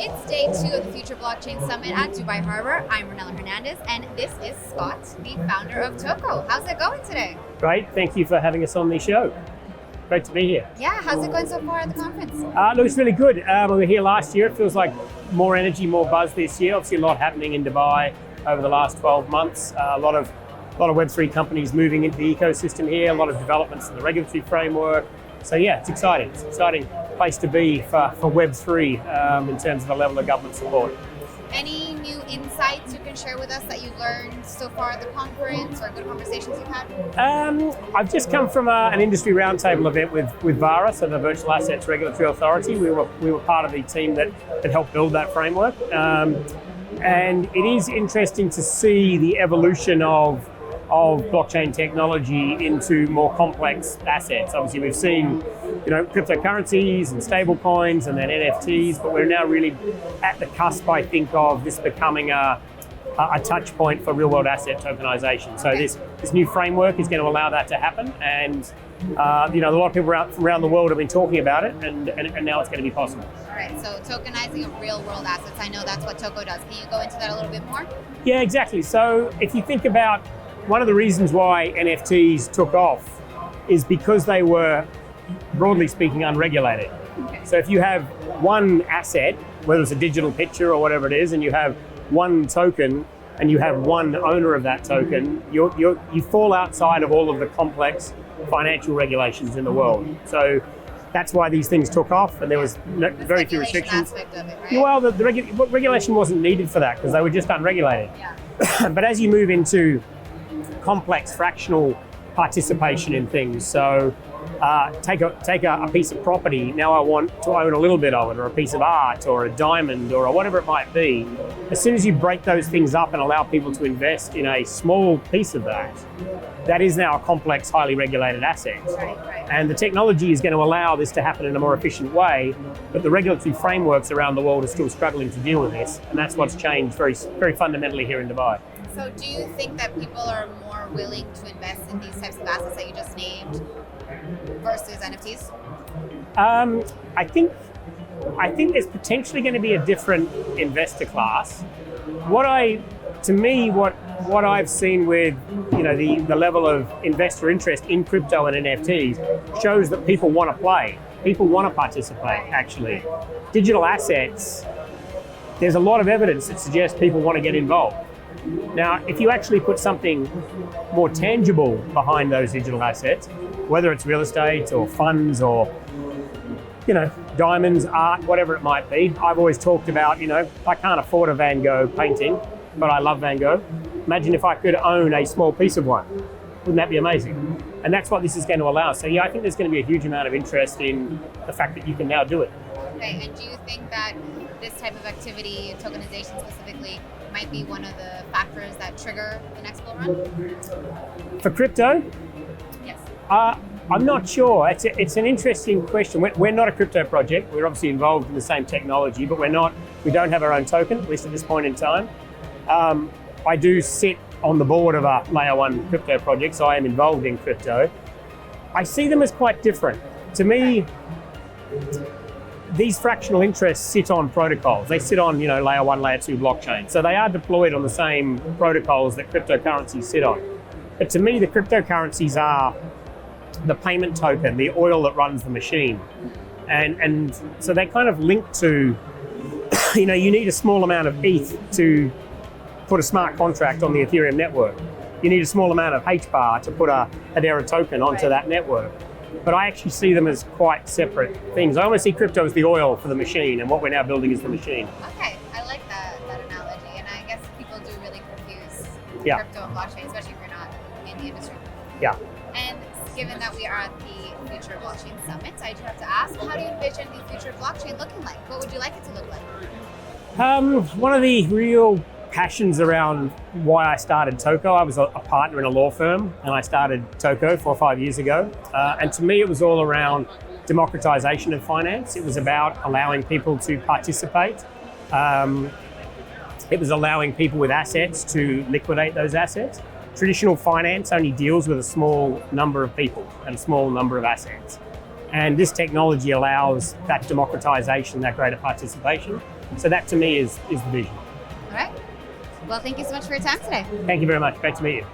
It's day 2 of the Future Blockchain Summit at Dubai Harbor. I'm Ronella Hernandez, and this is Scott, the founder of Toko. How's it going today? Great, thank you for having us on the show. Great to be here. Yeah, how's it going so far at the conference? Look, it's really good. We were here last year. It feels like more energy, more buzz this year. Obviously, a lot happening in Dubai over the last 12 months. A lot of Web3 companies moving into the ecosystem here. A lot of developments in the regulatory framework. So yeah, it's exciting. It's an exciting place to be for Web3 in terms of the level of government support. Any new insights you can share with us that you've learned so far at the conference, or good conversations you've had? I've just come from an industry roundtable event with Vara, so the Virtual Assets Regulatory Authority. We were part of the team that helped build that framework. And it is interesting to see the evolution of blockchain technology into more complex assets. Obviously, we've seen, cryptocurrencies and stable coins and then NFTs, but we're now really at the cusp, I think, of this becoming a touch point for real-world asset tokenization. So this new framework is going to allow that to happen, and a lot of people from around the world have been talking about it, and now it's going to be possible. All right, so tokenizing of real-world assets, I know that's what Toko does. Can you go into that a little bit more? Yeah, exactly. So if you think about one of the reasons why NFTs took off is because they were, broadly speaking, unregulated. Okay. So if you have one asset, whether it's a digital picture or whatever it is, and you have one token and you have one owner of that token, you fall outside of all of the complex financial regulations in the world. So that's why these things took off, and there was very few restrictions. Aspect of it, right? Well, the regulation wasn't needed for that because they were just unregulated. Yeah. But as you move into complex fractional participation in things, so take a piece of property. Now I want to own a little bit of it, or a piece of art, or a diamond, or whatever it might be. As soon as you break those things up and allow people to invest in a small piece of that is now a complex, highly regulated asset. Right. And the technology is going to allow this to happen in a more efficient way, but the regulatory frameworks around the world are still struggling to deal with this, and that's what's changed very, very fundamentally here in Dubai. So do you think that people are more willing to invest in these types of assets that you just named versus NFTs? I think there's potentially going to be a different investor class. What I've seen with the level of investor interest in crypto and NFTs shows that people want to play. People want to participate, actually. Digital assets, there's a lot of evidence that suggests people want to get involved. Now, if you actually put something more tangible behind those digital assets, whether it's real estate or funds or, diamonds, art, whatever it might be, I've always talked about, I can't afford a Van Gogh painting, but I love Van Gogh. Imagine if I could own a small piece of one. Wouldn't that be amazing? And that's what this is going to allow. So yeah, I think there's going to be a huge amount of interest in the fact that you can now do it. Okay, and do you think that this type of activity, tokenization specifically, might be one of the factors that trigger the next bull run? For crypto? Yes. I'm not sure. It's an interesting question. We're not a crypto project. We're obviously involved in the same technology, but we don't have our own token, at least at this point in time. I do sit on the board of a layer 1 crypto project, so I am involved in crypto. I see them as quite different. To me, these fractional interests sit on protocols. They sit on, layer 1, layer 2 blockchain. So they are deployed on the same protocols that cryptocurrencies sit on. But to me, the cryptocurrencies are the payment token, the oil that runs the machine. And so they kind of link to, you need a small amount of ETH to put a smart contract on the Ethereum network. You need a small amount of HBAR to put a Hedera token onto that network. But I actually see them as quite separate things. I almost see crypto as the oil for the machine, and what we're now building is the machine. Okay, I like that analogy, and I guess people do really confuse Yeah. crypto and blockchain, especially if you're not in the industry. Yeah. And given that we are at the Future Blockchain Summit, I do have to ask, how do you envision the future of blockchain looking like? What would you like it to look like? One of the real passions around why I started Toko, I was a partner in a law firm, and I started Toko 4 or 5 years ago. And to me, it was all around democratization of finance. It was about allowing people to participate. It was allowing people with assets to liquidate those assets. Traditional finance only deals with a small number of people and a small number of assets. And this technology allows that democratization, that greater participation. So that to me is the vision. All right. Well, thank you so much for your time today. Thank you very much. Great to meet you.